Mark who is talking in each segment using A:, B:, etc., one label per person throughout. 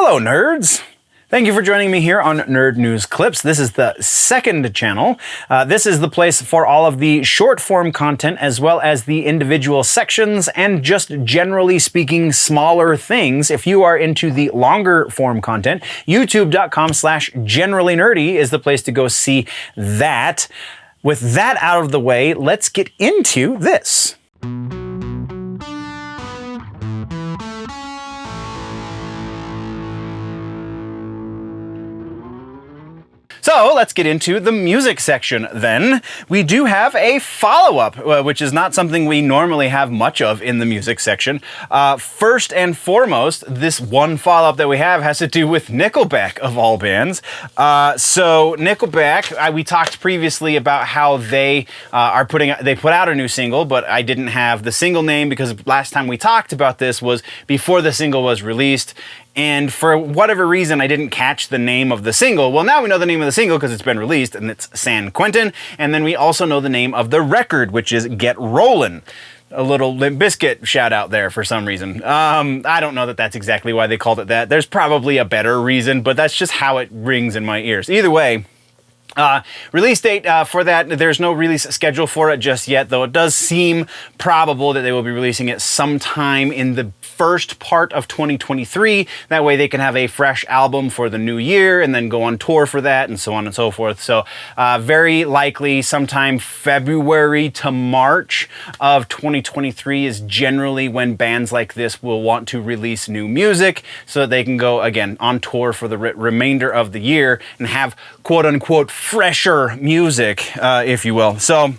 A: Hello, nerds! Thank you for joining me here on Nerd News Clips. This is the second channel. This is the place for all of the short-form content as well as the individual sections and just generally speaking smaller things. If you are into the longer form content, youtube.com/generallynerdy is the place to go see that. With that out of the way, let's get into this. So let's get into the music section then. We do have a follow-up, which is not something we normally have much of in the music section. First and foremost, this one follow-up that we have has to do with Nickelback, of all bands. So Nickelback, we talked previously about how they they put out a new single, but I didn't have the single name because last time we talked about this was before the single was released. And for whatever reason, I didn't catch the name of the single. Well, now we know the name of the single because it's been released, and it's San Quentin. And then we also know the name of the record, which is Get Rollin'. A little Limp Bizkit shout out there for some reason. I don't know that that's exactly why they called it that. There's probably a better reason, but that's just how it rings in my ears. Either way, release date for that, there's no release schedule for it just yet, though it does seem probable that they will be releasing it sometime in the first part of 2023. That way they can have a fresh album for the new year and then go on tour for that and so on and so forth. So very likely sometime February to March of 2023 is generally when bands like this will want to release new music so that they can go again on tour for the remainder of the year and have quote unquote fresher music, if you will. So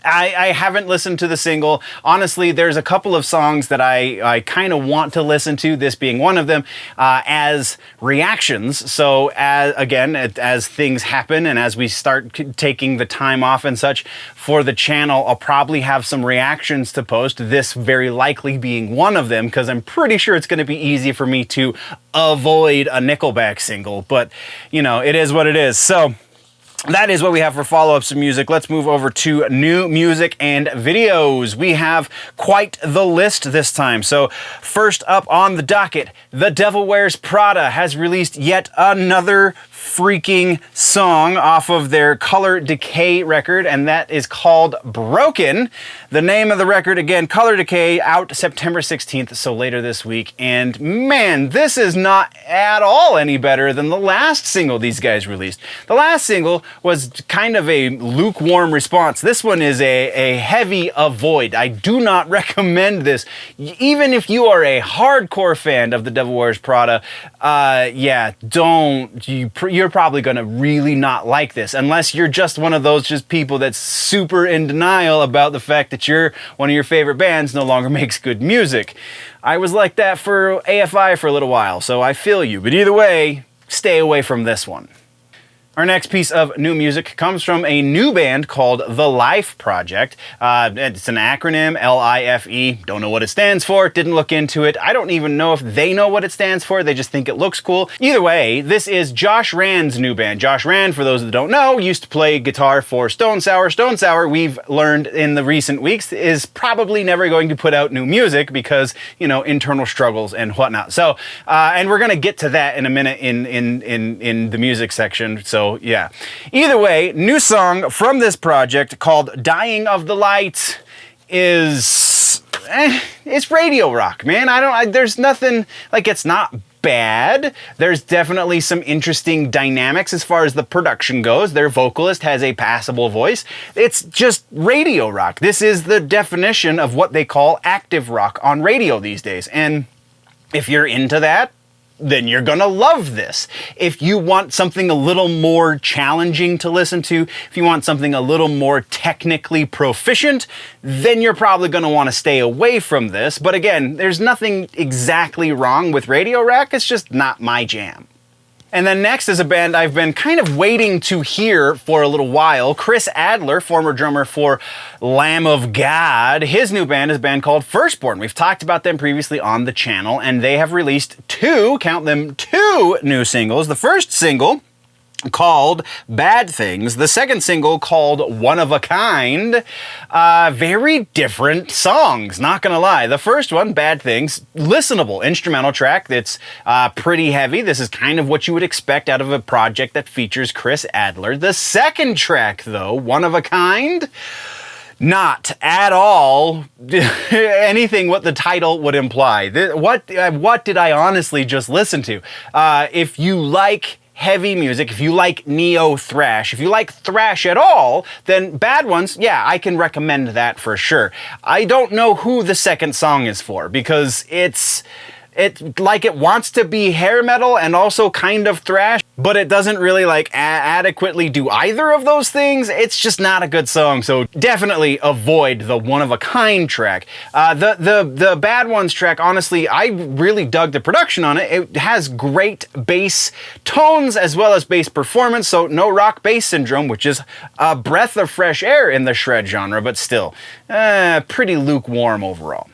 A: I haven't listened to the single. Honestly, there's a couple of songs that I kind of want to listen to, this being one of them, as reactions. So as things happen and as we start taking the time off and such for the channel, I'll probably have some reactions to post, this very likely being one of them, because I'm pretty sure it's going to be easy for me to avoid a Nickelback single. But, you know, it is what it is. So that is what we have for follow-ups of music. Let's move over to new music and videos. We have quite the list this time. So first up on the docket, The Devil Wears Prada has released yet another freaking song off of their Color Decay record, and that is called Broken. The name of the record, again, Color Decay, out September 16th, so later this week. And man, this is not at all any better than the last single these guys released. The last single was kind of a lukewarm response. This one is a heavy avoid. I do not recommend this. Even if you are a hardcore fan of The Devil Wears Prada, yeah, don't. You're probably going to really not like this, unless you're just one of those people that's super in denial about the fact that one of your favorite bands no longer makes good music. I was like that for AFI for a little while, so I feel you. But either way, stay away from this one. Our next piece of new music comes from a new band called The Life Project. It's an acronym, L-I-F-E. Don't know what it stands for. Didn't look into it. I don't even know if they know what it stands for. They just think it looks cool. Either way, this is Josh Rand's new band. Josh Rand, for those that don't know, used to play guitar for Stone Sour. Stone Sour, we've learned in the recent weeks, is probably never going to put out new music because, you know, internal struggles and whatnot. So, and we're going to get to that in a minute in the music section. So yeah. Either way, new song from this project called Dying of the Light is it's radio rock, man. There's nothing, like, it's not bad. There's definitely some interesting dynamics as far as the production goes. Their vocalist has a passable voice. It's just radio rock. This is the definition of what they call active rock on radio these days. And if you're into that, then you're gonna love this. If you want something a little more challenging to listen to, if you want something a little more technically proficient, then you're probably gonna wanna stay away from this. But again, there's nothing exactly wrong with radio rock, it's just not my jam. And then next is a band I've been kind of waiting to hear for a little while. Chris Adler, former drummer for Lamb of God, his new band is a band called Firstborn. We've talked about them previously on the channel, and they have released two new singles. The first single called Bad Things, the second single called One of a Kind. Very different songs, not gonna lie. The first one, Bad Things, listenable instrumental track that's pretty heavy. This is kind of what you would expect out of a project that features Chris Adler. The second track, though, One of a Kind, not at all anything what the title would imply. What did I honestly just listen to? If you like heavy music, if you like neo thrash, if you like thrash at all, then Bad Ones, yeah, I can recommend that for sure. I don't know who the second song is for, because it's like it wants to be hair metal and also kind of thrash, but it doesn't really like adequately do either of those things. It's just not a good song, so definitely avoid the One of a Kind track. The Bad Ones track, honestly, I really dug the production on it. It has great bass tones as well as bass performance, so no rock bass syndrome, which is a breath of fresh air in the shred genre, but still pretty lukewarm overall.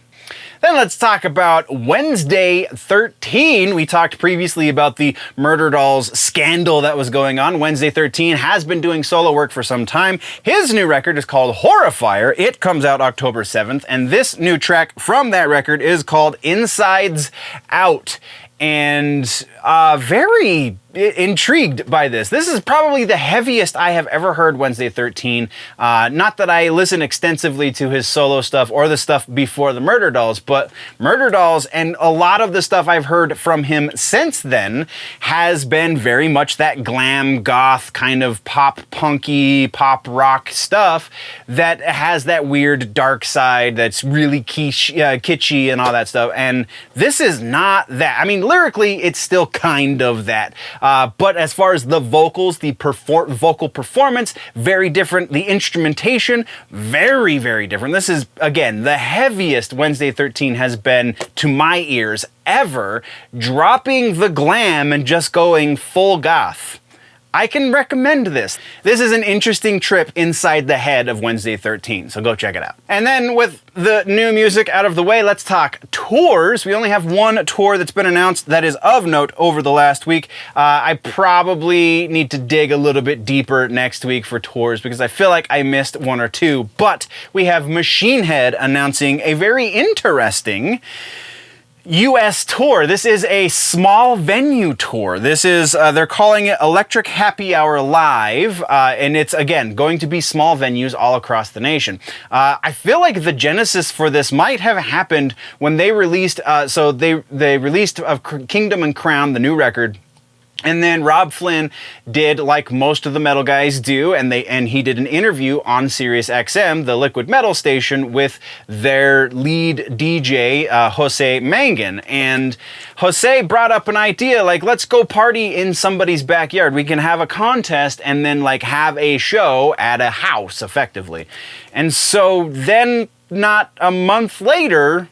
A: Then let's talk about Wednesday XIII. We talked previously about the Murder Dolls scandal that was going on. Wednesday XIII has been doing solo work for some time. His new record is called Horrifier. It comes out October 7th, and this new track from that record is called Insides Out. And very intrigued by this. This is probably the heaviest I have ever heard Wednesday XIII. Not that I listen extensively to his solo stuff or the stuff before the Murder Dolls, but Murder Dolls and a lot of the stuff I've heard from him since then has been very much that glam goth kind of pop punky pop rock stuff that has that weird dark side that's really kitschy and all that stuff. And this is not that. I mean, lyrically, it's still kind of that. But as far as the vocals, the vocal performance, very different. The instrumentation, very, very different. This is, again, the heaviest Wednesday XIII has been to my ears ever, dropping the glam and just going full goth. I can recommend this. This is an interesting trip inside the head of Wednesday XIII, so go check it out. And then with the new music out of the way, let's talk tours. We only have one tour that's been announced that is of note over the last week. I probably need to dig a little bit deeper next week for tours because I feel like I missed one or two, but we have Mushroomhead announcing a very interesting US tour. This is a small venue tour. This is, they're calling it Electric Happy Hour Live, and it's, again, going to be small venues all across the nation. I feel like the genesis for this might have happened when they released, they released Kingdom and Crown, the new record. And then Rob Flynn did like most of the metal guys do, and he did an interview on Sirius XM, the liquid metal station, with their lead DJ, Jose Mangan. And Jose brought up an idea, like, let's go party in somebody's backyard. We can have a contest and then like have a show at a house, effectively. And so then not a month later,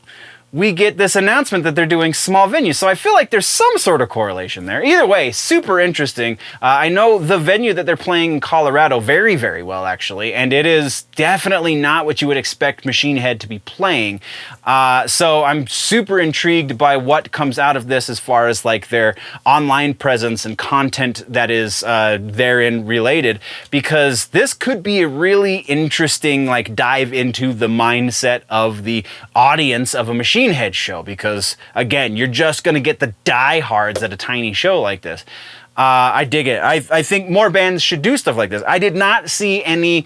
A: we get this announcement that they're doing small venues. So I feel like there's some sort of correlation there. Either way, super interesting. I know the venue that they're playing in Colorado very, very well, actually, and it is definitely not what you would expect Mushroomhead to be playing. So I'm super intrigued by what comes out of this as far as like their online presence and content that is therein related, because this could be a really interesting like dive into the mindset of the audience of a Mushroomhead show, because again, you're just going to get the diehards at a tiny show like this. I dig it. I think more bands should do stuff like this. I did not see any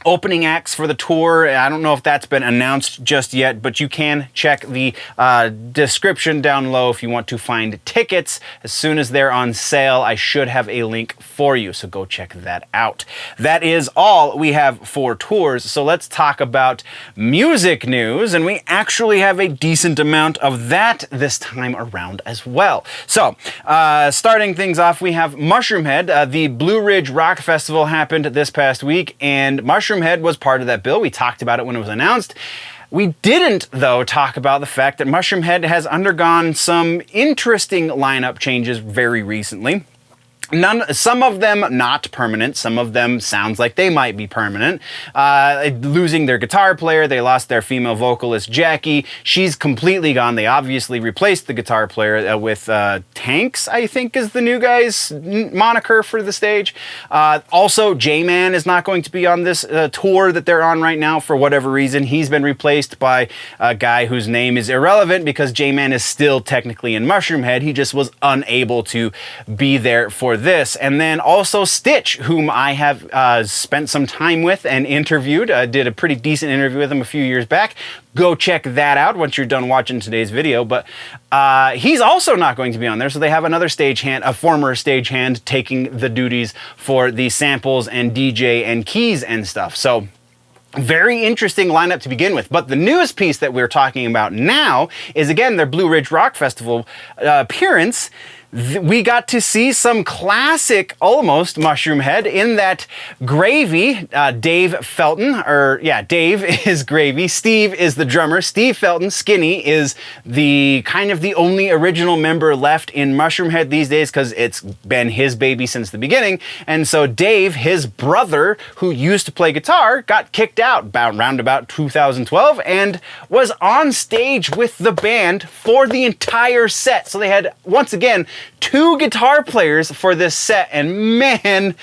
A: opening acts for the tour. I don't know if that's been announced just yet, but you can check the description down low if you want to find tickets. As soon as they're on sale, I should have a link for you, so go check that out. That is all we have for tours, so let's talk about music news, and we actually have a decent amount of that this time around as well. So, starting things off, we have Mushroomhead. The Blue Ridge Rock Festival happened this past week, and Mushroomhead was part of that bill. We talked about it when it was announced. We didn't, though, talk about the fact that Mushroomhead has undergone some interesting lineup changes very recently. Some of them not permanent, some of them sounds like they might be permanent. Losing their guitar player, they lost their female vocalist Jackie. She's completely gone. They obviously replaced the guitar player with Tanks, I think is the new guy's moniker for the stage. Also, Jmann is not going to be on this tour that they're on right now for whatever reason. He's been replaced by a guy whose name is irrelevant because Jmann is still technically in Mushroomhead. He just was unable to be there for this. And then also Stitch, whom I have spent some time with and interviewed. Did a pretty decent interview with him a few years back. Go check that out once you're done watching today's video. But he's also not going to be on there. So they have another stagehand, a former stagehand, taking the duties for the samples and DJ and keys and stuff. So very interesting lineup to begin with. But the newest piece that we're talking about now is, again, their Blue Ridge Rock Festival appearance. We got to see some classic, almost, Mushroomhead in that Gravy, Dave Felton, or yeah, Dave is Gravy, Steve is the drummer, Steve Felton, Skinny, is the kind of the only original member left in Mushroomhead these days because it's been his baby since the beginning. And so Dave, his brother, who used to play guitar, got kicked out around about 2012 and was on stage with the band for the entire set. So they had, once again, 2 guitar players for this set, and man,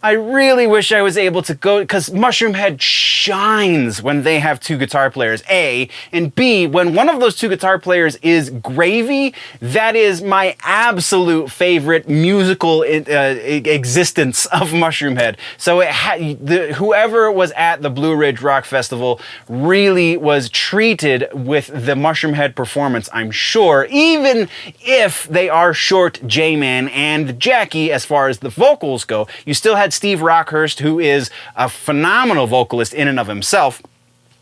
A: I really wish I was able to go, because Mushroomhead shines when they have 2 guitar players, A, and B, when one of those 2 guitar players is Gravy, that is my absolute favorite musical existence of Mushroomhead. So whoever was at the Blue Ridge Rock Festival really was treated with the Mushroomhead performance, I'm sure, even if they are short Jmann and Jackie as far as the vocals go. You still had Steve Rockhurst, who is a phenomenal vocalist in and of himself.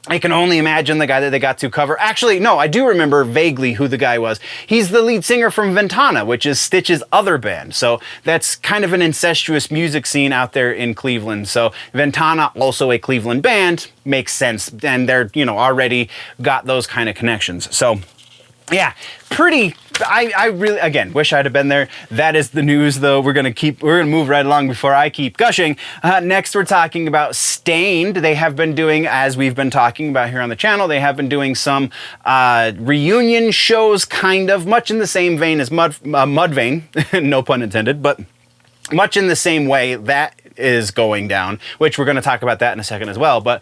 A: I can only imagine the guy that they got to cover. Actually, no, I do remember vaguely who the guy was. He's the lead singer from Ventana, which is Stitch's other band. So that's kind of an incestuous music scene out there in Cleveland. So Ventana, also a Cleveland band, makes sense. And they're, you know, already got those kind of connections. So yeah, pretty, I really, again, wish I'd have been there. That is the news, though. We're gonna move right along before I keep gushing. Next, we're talking about Stained. They have been doing, as we've been talking about here on the channel, they have been doing some reunion shows, kind of, much in the same vein as Mudvayne, no pun intended, but much in the same way that is going down, which we're gonna talk about that in a second as well, but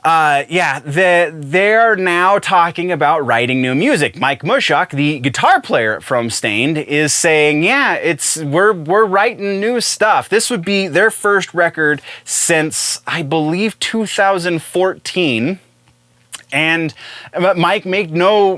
A: yeah, they're now talking about writing new music. Mike Mushok, the guitar player from Stained, is saying, yeah, we're writing new stuff. This would be their first record since, I believe, 2014. And Mike made no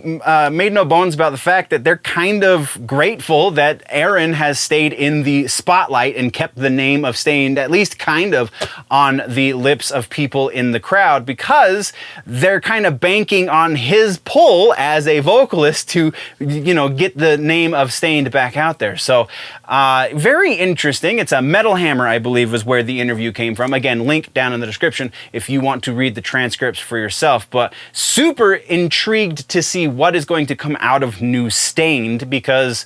A: bones about the fact that they're kind of grateful that Aaron has stayed in the spotlight and kept the name of Stained at least kind of on the lips of people in the crowd, because they're kind of banking on his pull as a vocalist to, you know, get the name of Stained back out there. So very interesting. It's a Metal Hammer, I believe, was where the interview came from. Again, link down in the description if you want to read the transcripts for yourself. But super intrigued to see what is going to come out of new Stained, because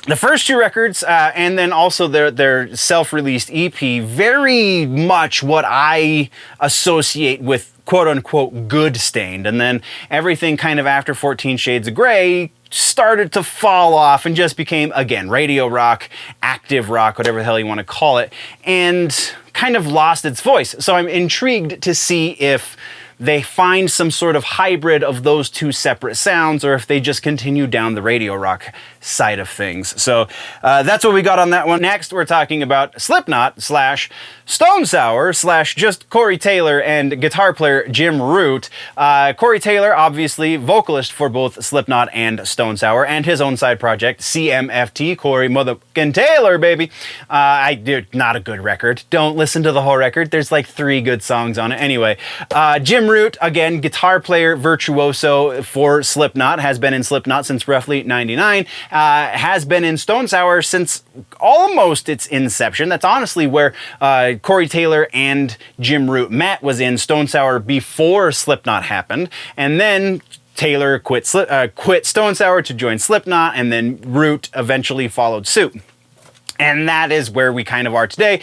A: the first 2 records and then also their self-released EP, very much what I associate with quote-unquote good Stained. And then everything kind of after 14 Shades of Grey started to fall off and just became, again, radio rock, active rock, whatever the hell you want to call it, and kind of lost its voice. So I'm intrigued to see if they find some sort of hybrid of those 2 separate sounds, or if they just continue down the radio rock side of things. So that's what we got on that one. Next, we're talking about Slipknot / Stone Sour / just Corey Taylor and guitar player Jim Root. Corey Taylor, obviously vocalist for both Slipknot and Stone Sour, and his own side project, CMFT, Corey Motherfucking Taylor, baby. Not a good record. Don't listen to the whole record. There's like 3 good songs on it. Anyway, Jim Root, again, guitar player virtuoso for Slipknot, has been in Slipknot since roughly '99, has been in Stone Sour since almost its inception. That's honestly where Corey Taylor and Jim Root met, was in Stone Sour before Slipknot happened, and then Taylor quit Stone Sour to join Slipknot, and then Root eventually followed suit. And that is where we kind of are today.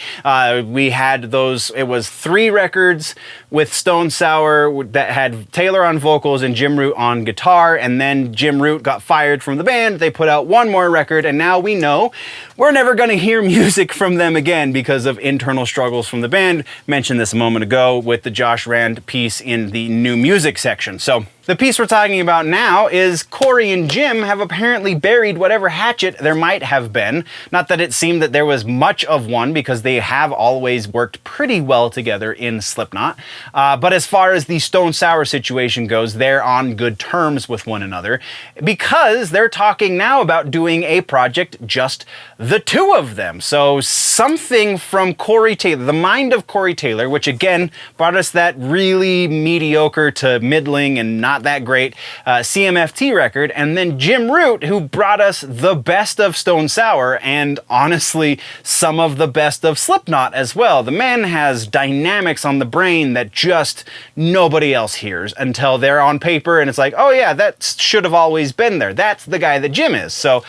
A: We had those, it was 3 records with Stone Sour that had Taylor on vocals and Jim Root on guitar, and then Jim Root got fired from the band. They put out 1 more record, and now we know we're never going to hear music from them again because of internal struggles from the band. Mentioned this a moment ago with the Josh Rand piece in the new music section. So the piece we're talking about now is Corey and Jim have apparently buried whatever hatchet there might have been. Not that it seemed that there was much of one, because they have always worked pretty well together in Slipknot. But as far as the Stone Sour situation goes, they're on good terms with one another, because they're talking now about doing a project just the 2 of them. So something from Corey Taylor, the mind of Corey Taylor, which again brought us that really mediocre to middling and not that great CMFT record, and then Jim Root, who brought us the best of Stone Sour and honestly some of the best of Slipknot as well. The man has dynamics on the brain that just nobody else hears until they're on paper and it's like, oh yeah, that should have always been there. That's the guy that Jim is. So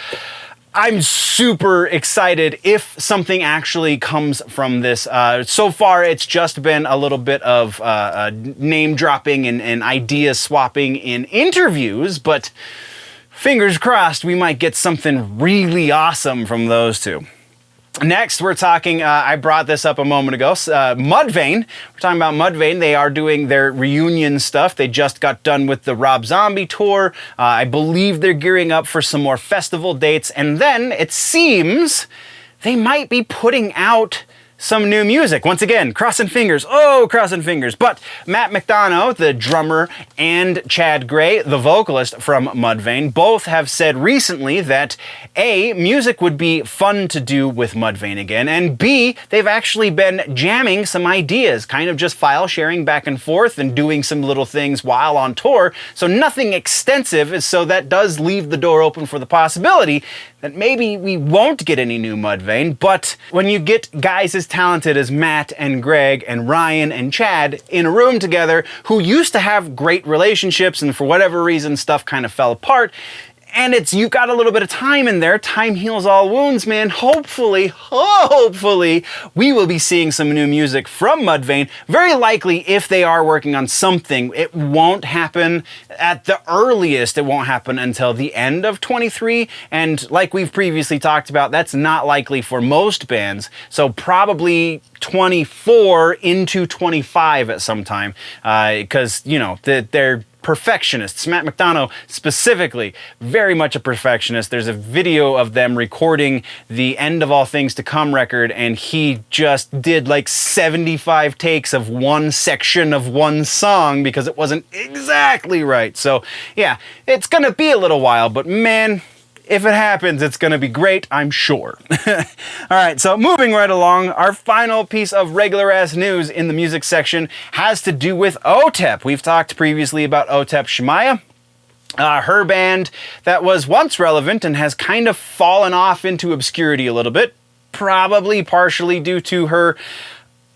A: I'm super excited if something actually comes from this. So far, it's just been a little bit of name dropping and idea swapping in interviews, but fingers crossed we might get something really awesome from those 2. Next, we're talking, I brought this up a moment ago, Mudvayne. We're talking about Mudvayne. They are doing their reunion stuff. They just got done with the Rob Zombie tour. I believe they're gearing up for some more festival dates. And then it seems they might be putting out some new music. Once again, crossing fingers. Oh, crossing fingers. But Matt McDonough, the drummer, and Chad Gray, the vocalist from Mudvayne, both have said recently that A, music would be fun to do with Mudvayne again, and B, they've actually been jamming some ideas, kind of just file sharing back and forth and doing some little things while on tour. So nothing extensive, so that does leave the door open for the possibility that maybe we won't get any new Mudvayne. But when you get guys as talented as Matt and Greg and Ryan and Chad in a room together who used to have great relationships and for whatever reason stuff kind of fell apart, and you've got a little bit of time in there. Time heals all wounds, man. Hopefully, we will be seeing some new music from Mudvayne. Very likely, if they are working on something, it won't happen at the earliest. It won't happen until the end of 23. And like we've previously talked about, that's not likely for most bands. So probably 24 into 25 at some time. Because, you know, they're perfectionists. Matt McDonough specifically, very much a perfectionist. There's a video of them recording the End of All Things to Come record, and he just did like 75 takes of one section of one song because it wasn't exactly right. So yeah, it's gonna be a little while, but man, if it happens, it's going to be great, I'm sure. All right, so moving right along, our final piece of regular-ass news in the music section has to do with Otep. We've talked previously about Otep Shemaya, her band that was once relevant and has kind of fallen off into obscurity a little bit, probably partially due to her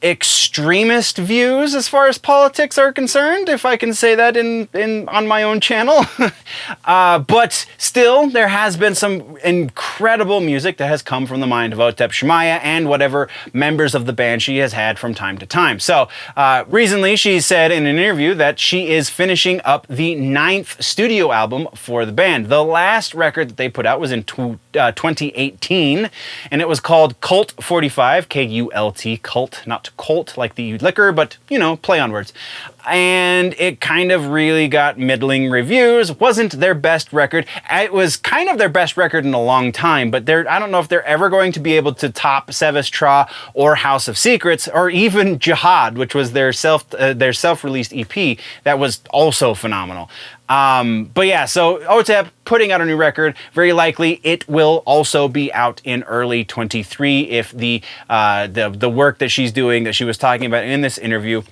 A: extremist views as far as politics are concerned, if I can say that on my own channel. But still, there has been some incredible music that has come from the mind of Otep Shemaya and whatever members of the band she has had from time to time. So recently she said in an interview that she is finishing up the 9th studio album for the band. The last record that they put out was in 2018, and it was called Cult 45, K-U-L-T, Cult, not Colt like the liquor, but you know, play on words. And it kind of really got middling reviews. Wasn't their best record. It was kind of their best record in a long time, but I don't know if they're ever going to be able to top Sevis Tra or House of Secrets or even Jihad, which was their self-released EP that was also phenomenal. But yeah, so Otep putting out a new record. Very likely it will also be out in early 23 if the work that she's doing, that she was talking about in this interview,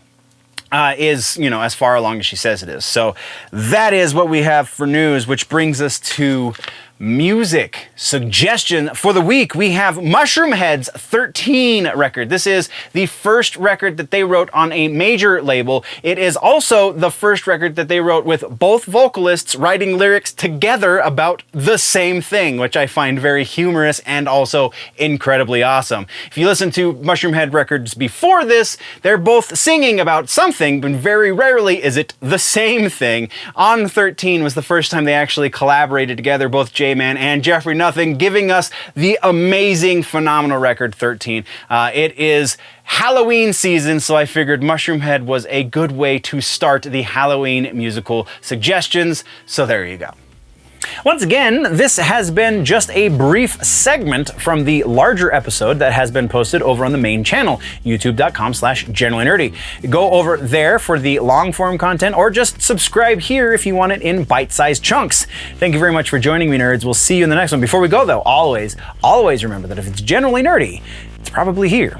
A: is, you know, as far along as she says it is. So that is what we have for news, which brings us to music suggestion for the week, we have Mushroomhead's XIII record. This is the first record that they wrote on a major label. It is also the first record that they wrote with both vocalists writing lyrics together about the same thing, which I find very humorous and also incredibly awesome. If you listen to Mushroomhead records before this, they're both singing about something, but very rarely is it the same thing. On XIII was the first time they actually collaborated together, both Jmann and Jeffrey Nothing, giving us the amazing, phenomenal record XIII. It is Halloween season, so I figured Mushroomhead was a good way to start the Halloween musical suggestions, so there you go. Once again, this has been just a brief segment from the larger episode that has been posted over on the main channel, youtube.com/generallynerdy. Go over there for the long-form content, or just subscribe here if you want it in bite-sized chunks. Thank you very much for joining me, nerds. We'll see you in the next one. Before we go, though, always remember that if it's generally nerdy, it's probably here.